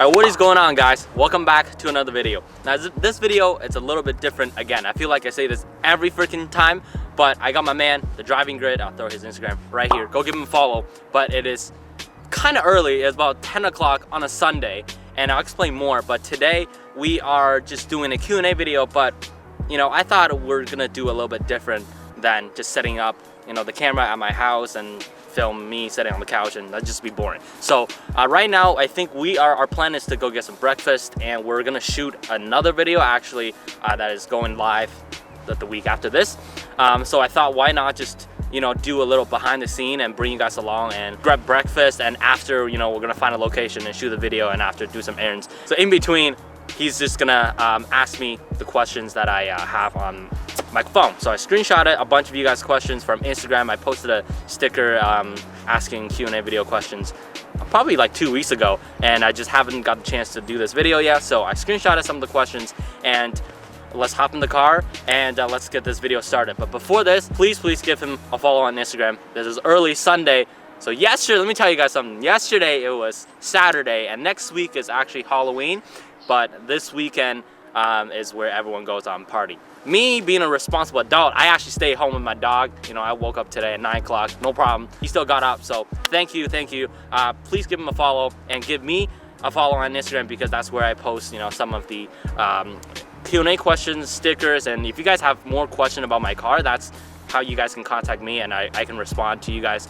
Alright, what is going on, guys? Welcome back to another video. Now this video, it's a little bit different. Again, I feel like I say this every freaking time, but I got my man, the Driving Grid. I'll throw his Instagram right here. Go give him a follow. But it is kind of early. It's about 10 o'clock on a Sunday, and I'll explain more. But today we are just doing a Q&A video, but you know, I thought we're gonna do a little bit different than just setting up, you know, the camera at my house and film me sitting on the couch, and that'd just be boring. So right now I think our plan is to go get some breakfast, and we're gonna shoot another video actually that is going live the week after this. So I thought, why not just, you know, do a little behind the scene and bring you guys along and grab breakfast, and after, you know, we're gonna find a location and shoot the video, and after do some errands. So in between, he's just gonna ask me the questions that I have on my phone. So I screenshotted a bunch of you guys' questions from Instagram. I posted a sticker asking Q&A video questions probably like 2 weeks ago, and I just haven't got the chance to do this video yet. So I screenshotted some of the questions, and let's hop in the car and let's get this video started. But before this, please give him a follow on Instagram. This is early Sunday. So yesterday, let me tell you guys something. Yesterday it was Saturday, and next week is actually Halloween, but this weekend is where everyone goes on party. Me being a responsible adult, I actually stayed home with my dog. You know, I woke up today at 9 o'clock, no problem. He still got up, so thank you. Please give him a follow, and give me a follow on Instagram, because that's where I post, you know, some of the Q&A questions, stickers, and if you guys have more questions about my car, that's how you guys can contact me, and I can respond to you guys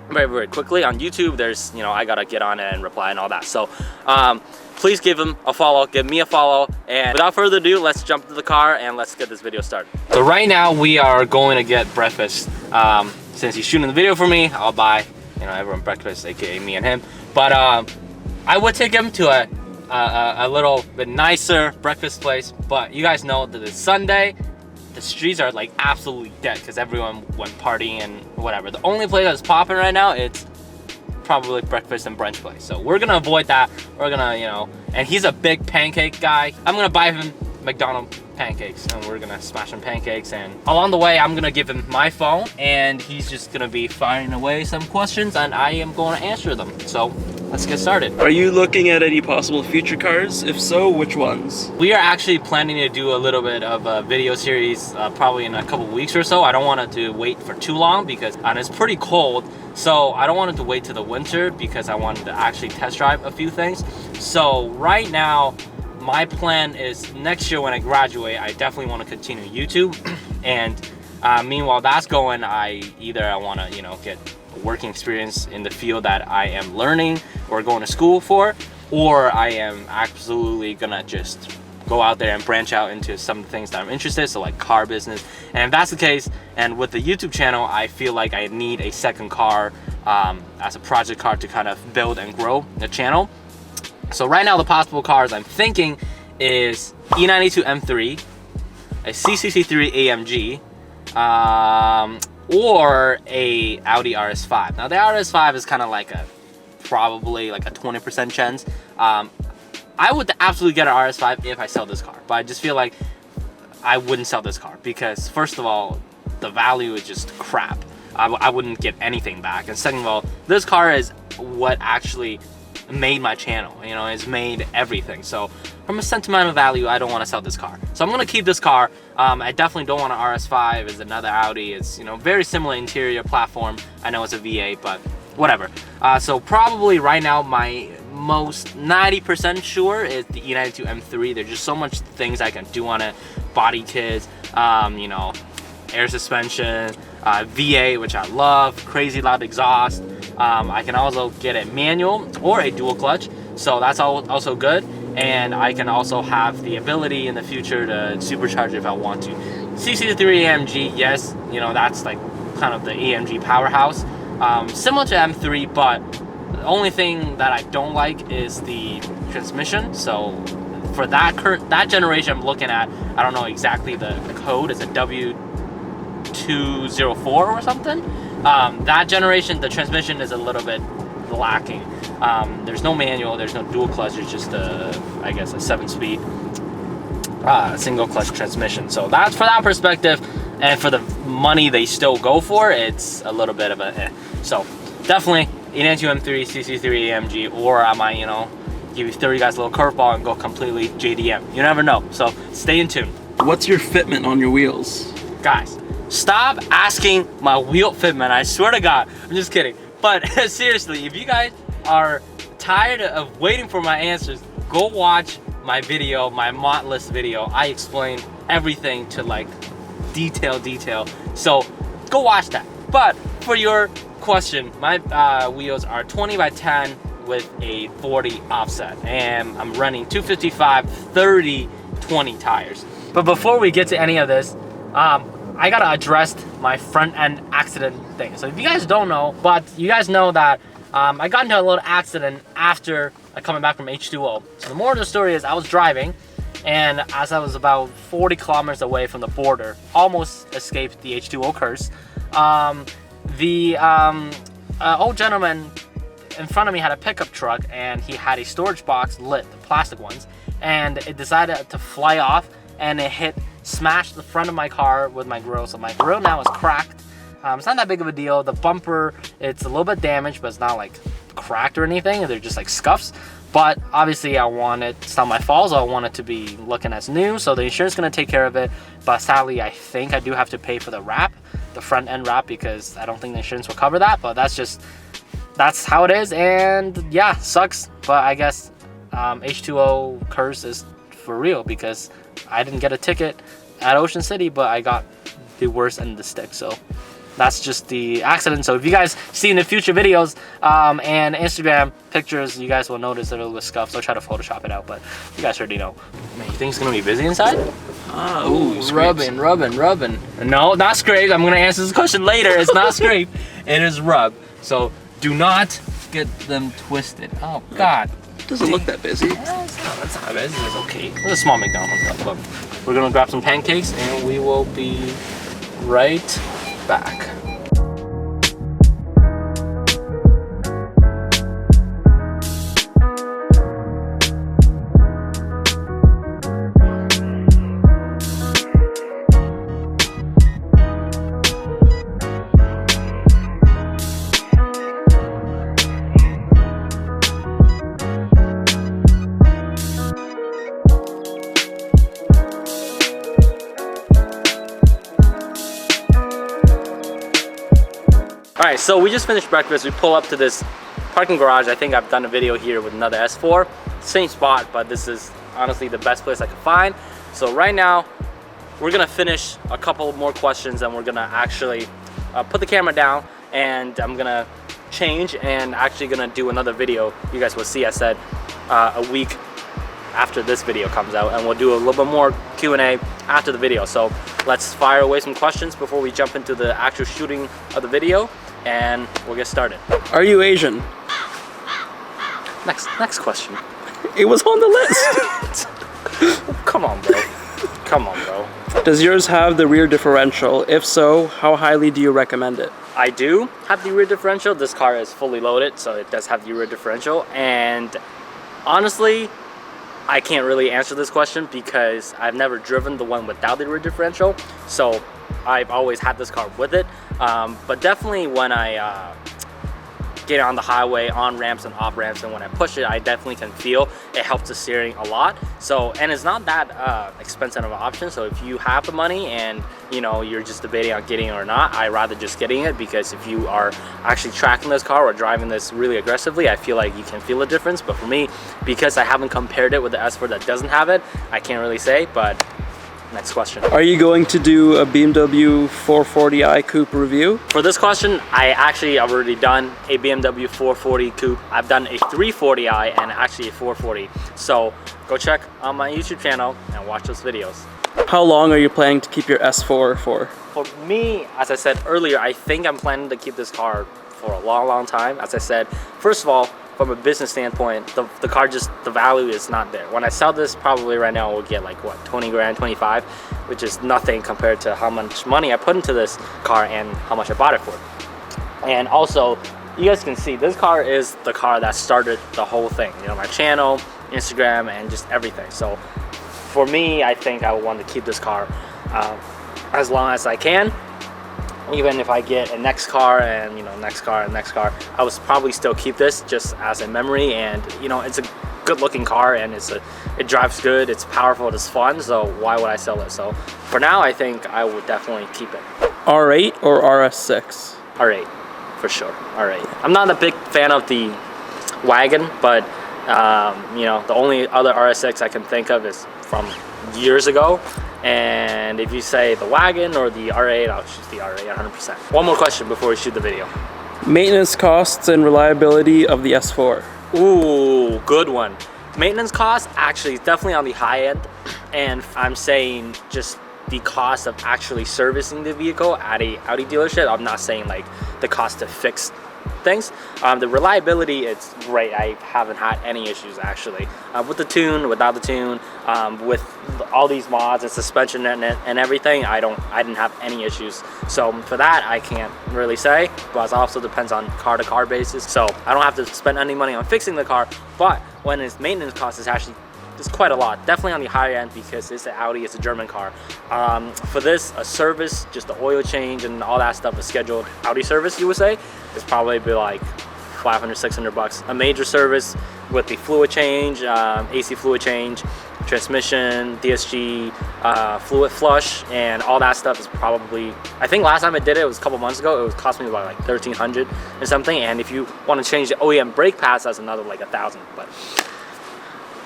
very quickly. On YouTube, there's, you know, I gotta get on it and reply and all that. So please give him a follow, give me a follow, and without further ado, let's jump into the car and let's get this video started. So right now we are going to get breakfast. Since he's shooting the video for me, I'll buy, you know, everyone breakfast, aka me and him. But I would take him to a little bit nicer breakfast place, but you guys know that it's Sunday. The streets are like absolutely dead because everyone went partying and whatever. The only place that's popping right now, it's probably breakfast and brunch place. So we're gonna avoid that. We're gonna, you know, and he's a big pancake guy. I'm gonna buy him McDonald's pancakes, and we're gonna smash some pancakes, and along the way I'm gonna give him my phone, and he's just gonna be firing away some questions, and I am going to answer them. So let's get started. Are you looking at any possible future cars? If so, which ones? We are actually planning to do a little bit of a video series probably in a couple weeks or so. I don't want it to wait for too long because it's pretty cold. So I don't want it to wait to the winter because I wanted to actually test drive a few things. So right now, my plan is next year when I graduate, I definitely want to continue YouTube. And meanwhile that's going, I want to, you know, get working experience in the field that I am learning or going to school for, or I am absolutely gonna just go out there and branch out into some of the things that I'm interested in, so like car business. And if that's the case, and with the YouTube channel, I feel like I need a second car as a project car to kind of build and grow the channel. So right now the possible cars I'm thinking is E92 M3, a CCC3 AMG, or a Audi RS5. Now the RS5 is kind of like probably like a 20% chance. I would absolutely get an RS5 if I sell this car, but I just feel like I wouldn't sell this car because first of all, the value is just crap. I wouldn't get anything back, and second of all, this car is what actually made my channel, you know, it's made everything. So from a sentimental value, I don't want to sell this car, so I'm gonna keep this car. I definitely don't want an RS5. It's another Audi. It's, you know, very similar interior platform. I know it's a V8, but whatever. So probably right now my most 90% sure is the E92 M3. There's just so much things I can do on it. Body kits, you know, air suspension, V8, which I love, crazy loud exhaust. I can also get a manual or a dual clutch, so that's also good. And I can also have the ability in the future to supercharge if I want to. CC3 AMG, yes, you know, that's like kind of the AMG powerhouse, similar to M3, but the only thing that I don't like is the transmission. So for that generation I'm looking at, I don't know exactly the code, it's a W204 or something. That generation, the transmission is a little bit lacking. There's no manual, there's no dual clutch, it's just I guess a 7-speed single clutch transmission. So that's for that perspective, and for the money they still go for, it's a little bit of a So definitely E92 M3, CC3 AMG, or I might, you know, throw you guys a little curveball and go completely JDM. You never know, so stay in tune. What's your fitment on your wheels? Guys, stop asking my wheel fitment, I swear to God. I'm just kidding. But seriously, if you guys are tired of waiting for my answers, go watch my video, my mod list video. I explain everything to like detail. So go watch that. But for your question, my wheels are 20 by 10 with a 40 offset, and I'm running 255 30 20 tires. But before we get to any of this, I gotta address my front end accident thing. So if you guys don't know, but you guys know that I got into a little accident after coming back from H2O. So the moral of the story is I was driving, and as I was about 40 kilometers away from the border, almost escaped the H2O curse. The old gentleman in front of me had a pickup truck, and he had a storage box lit, the plastic ones, and it decided to fly off, and it smashed the front of my car with my grill. So my grill now is cracked. It's not that big of a deal. The bumper, it's a little bit damaged, but it's not like cracked or anything. They're just like scuffs. But obviously it's not my fault, so I want it to be looking as new. So the insurance is gonna take care of it. But sadly, I think I do have to pay for the wrap, the front end wrap, because I don't think the insurance will cover that. But that's how it is. And yeah, sucks. But I guess H2O curse is for real, because I didn't get a ticket at Ocean City, but I got the worst end of the stick. So that's just the accident. So if you guys see in the future videos and Instagram pictures, you guys will notice a little bit scuffed. So I'll try to Photoshop it out, but you guys already know. Man, you think it's gonna be busy inside? Ooh, rubbing. No, not scrape. I'm gonna answer this question later. It's not scrape, it is rub. So do not get them twisted. Oh God. Doesn't look that busy. Yeah, it's not busy. It's okay. It's a small McDonald's, but we're gonna grab some pancakes and we will be right back. Alright, so we just finished breakfast. We pull up to this parking garage. I think I've done a video here with another S4. Same spot, but this is honestly the best place I could find. So right now, we're gonna finish a couple more questions, and we're gonna actually put the camera down, and I'm gonna change and actually gonna do another video. You guys will see, I said, a week after this video comes out, and we'll do a little bit more Q&A after the video. So let's fire away some questions before we jump into the actual shooting of the video, and we'll get started. Are you Asian? Next question. It was on the list. Come on, bro. Come on, bro. Does yours have the rear differential? If so, how highly do you recommend it? I do have the rear differential. This car is fully loaded, so it does have the rear differential. And honestly, I can't really answer this question because I've never driven the one without the rear differential. So I've always had this car with it. But definitely when I get on the highway, on ramps and off ramps, and when I push it, I definitely can feel it helps the steering a lot. So, and it's not that expensive of an option. So if you have the money and you know you're just debating on getting it or not, I'd rather just getting it, because if you are actually tracking this car or driving this really aggressively, I feel like you can feel a difference. But for me, because I haven't compared it with the S4 that doesn't have it, I can't really say. But next question. Are you going to do a BMW 440i Coupe review? For this question, I actually have already done a BMW 440 Coupe. I've done a 340i and actually a 440. So go check on my YouTube channel and watch those videos. How long are you planning to keep your S4 for? For me, as I said earlier, I think I'm planning to keep this car for a long time. As I said, first of all, from a business standpoint, the car just, the value is not there. When I sell this, probably right now we'll get like what, 20 grand, 25, which is nothing compared to how much money I put into this car and how much I bought it for. And also, you guys can see this car is the car that started the whole thing. You know, my channel, Instagram, and just everything. So for me, I think I want to keep this car as long as I can. Even if I get a next car and next car, I would probably still keep this just as a memory. And it's a good looking car, and it drives good, it's powerful, it's fun, so why would I sell it? So for now, I think I would definitely keep it. R8 or RS6? R8, for sure, R8. I'm not a big fan of the wagon, but you know, the only other RS6 I can think of is from years ago. And if you say the wagon or the R8, I'll choose the R8 100%. One more question before we shoot the video. Maintenance costs and reliability of the S4. Ooh, good one. Maintenance costs actually is definitely on the high end, and I'm saying just the cost of actually servicing the vehicle at a Audi dealership. I'm not saying like the cost to fix things. The reliability, it's great. I haven't had any issues actually with the tune, without the tune, with all these mods and suspension and everything. I didn't have any issues. So for that, I can't really say, but it also depends on car to car basis. So I don't have to spend any money on fixing the car, but when its maintenance cost is actually quite a lot, definitely on the higher end, because it's an Audi, it's a German car. For this, a service, just the oil change and all that stuff, a scheduled Audi service, you would say, is probably be like 500, 600 bucks. A major service with the fluid change, AC fluid change, transmission, DSG, fluid flush, and all that stuff is probably, I think last time I did it, was a couple months ago, it was cost me about like 1,300 and something. And if you want to change the OEM brake pads, that's another like 1,000. But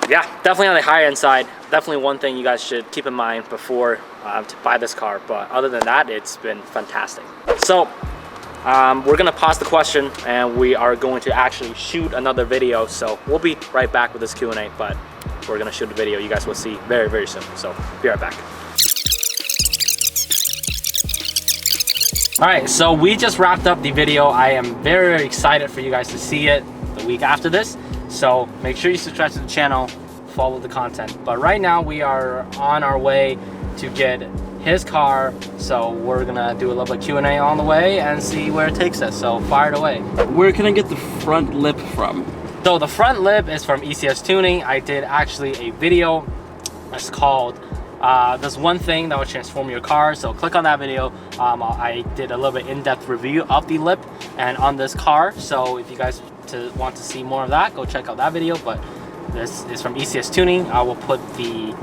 yeah, definitely on the higher end side. Definitely one thing you guys should keep in mind before to buy this car. But other than that, it's been fantastic. So we're gonna pause the question, and we are going to actually shoot another video. So we'll be right back with this Q&A, but we're gonna shoot a video you guys will see very, very soon. So be right back. All right, so we just wrapped up the video. I am very, very excited for you guys to see it the week after this. So make sure you subscribe to the channel, follow the content. But right now we are on our way to get his car. So we're gonna do a little bit of Q&A on the way and see where it takes us. So fire it away. Where can I get the front lip from? So the front lip is from ECS Tuning. I did actually a video. It's called there's one thing that will transform your car. So click on that video. I did a little bit in-depth review of the lip and on this car. So if you guys want to see more of that, go check out that video. But this is from ECS Tuning. I will put the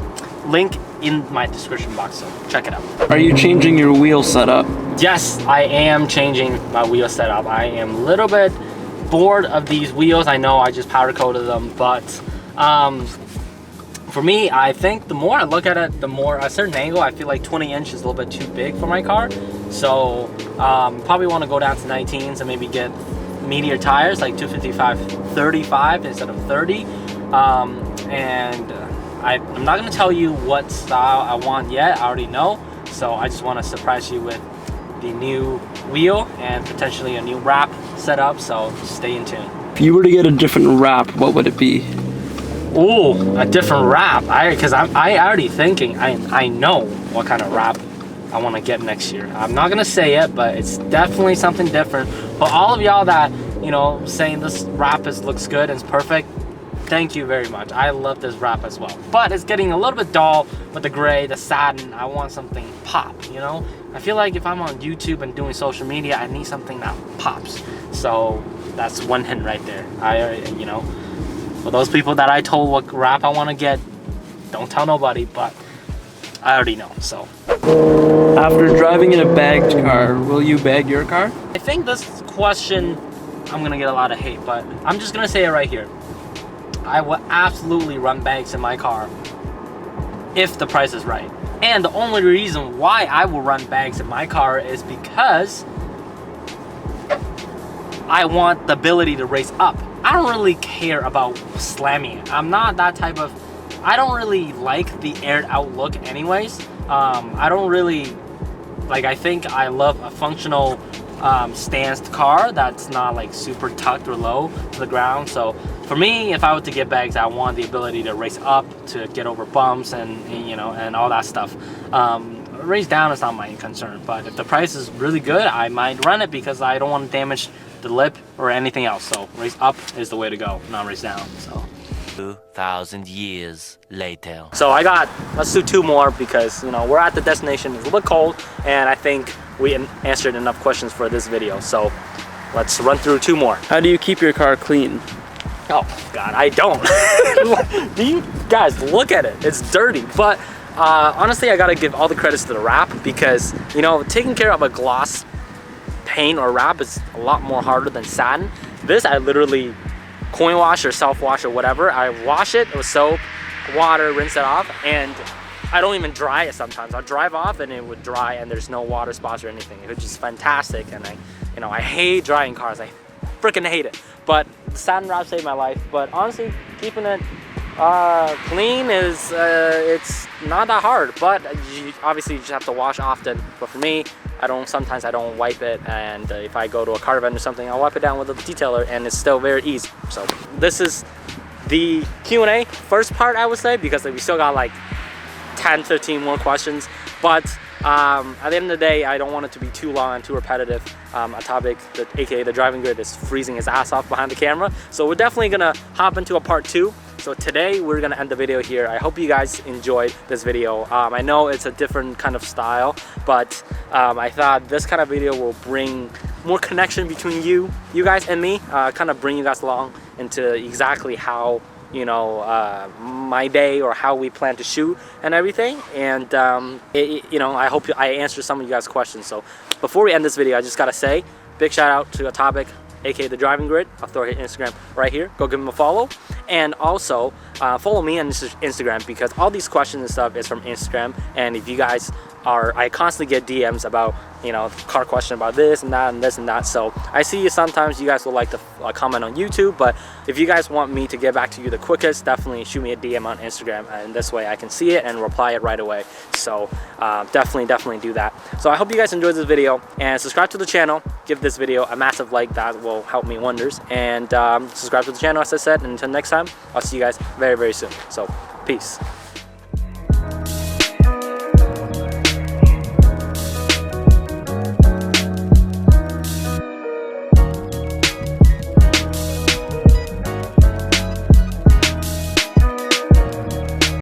link in my description box, so check it out. Are you changing your wheel setup? Yes, I am changing my wheel setup. I am a little bit bored of these wheels. I know I just powder coated them, but for me, I think the more I look at it, the more a certain angle, I feel like 20 inch is a little bit too big for my car. So probably want to go down to 19s and maybe get meatier tires, like 255/35 instead of 30. And I'm not going to tell you what style I want yet. I already know. So I just want to surprise you with the new wheel and potentially a new wrap setup. So stay in tune. If you were to get a different wrap, what would it be? Ooh, a different wrap. Because I already thinking, I know what kind of wrap I want to get next year. I'm not gonna say it, but it's definitely something different. But all of y'all that, you know, saying this wrap looks good and it's perfect, thank you very much. I love this wrap as well. But it's getting a little bit dull with the gray, the satin. I want something pop, you know? I feel like if I'm on YouTube and doing social media, I need something that pops. So that's one hint right there. You know, for those people that I told what wrap I want to get, don't tell nobody, but I already know, so. After driving in a bagged car, will you bag your car? I think this question, I'm gonna get a lot of hate, but I'm just gonna say it right here. I will absolutely run bags in my car if the price is right. And the only reason why I will run bags in my car is because I want the ability to race up. I don't really care about slamming it. I'm not that type of, I don't really like the aired out look anyways. I don't really, like, I think I love a functional stanced car that's not like super tucked or low to the ground. So for me, if I were to get bags, I want the ability to race up, to get over bumps and you know, and all that stuff. Race down is not my concern, but if the price is really good, I might run it because I don't want to damage the lip or anything else. So race up is the way to go, not race down. So 2,000 years later. So let's do two more because, you know, we're at the destination. It's a little cold, and I think we answered enough questions for this video. So let's run through two more. How do you keep your car clean? Oh God, I don't. Do you guys look at it? It's dirty. But honestly, I gotta give all the credits to the wrap because, you know, taking care of a gloss paint or wrap is a lot more harder than satin. This I literally coin wash or self wash or whatever. I wash it with soap, water, rinse it off, and I don't even dry it sometimes. I'll drive off and it would dry and there's no water spots or anything. It was just fantastic. And I hate drying cars. I freaking hate it. But the satin wrap saved my life. But honestly, keeping it clean is it's not that hard. But obviously you just have to wash often. But for me, sometimes I don't wipe it, and if I go to a car event or something, I'll wipe it down with a detailer, and it's still very easy. So this is the Q&A first part, I would say, because we still got like 10-15 more questions. But at the end of the day, I don't want it to be too long and too repetitive. A topic that, aka the driving grid, is freezing his ass off behind the camera. So we're definitely gonna hop into a part 2. So today we're gonna end the video here. I hope you guys enjoyed this video. I know it's a different kind of style, but I thought this kind of video will bring more connection between you guys and me, kind of bring you guys along into exactly how, you know, my day or how we plan to shoot and everything. And you know, I hope I answered some of you guys' questions. So before we end this video, I just gotta say big shout out to a topic, aka the driving grid. I'll throw his Instagram right here. Go give him a follow, and also follow me on Instagram, because all these questions and stuff is from Instagram. And if you guys I constantly get DMs about, you know, car question about this and that and this and that. So I see you sometimes. You guys will like to comment on YouTube, but if you guys want me to get back to you the quickest, definitely shoot me a DM on Instagram, and this way I can see it and reply it right away. So definitely do that. So I hope you guys enjoyed this video, and subscribe to the channel. Give this video a massive like. That will help me wonders. And subscribe to the channel, as I said. And until next time, I'll see you guys very soon. So peace.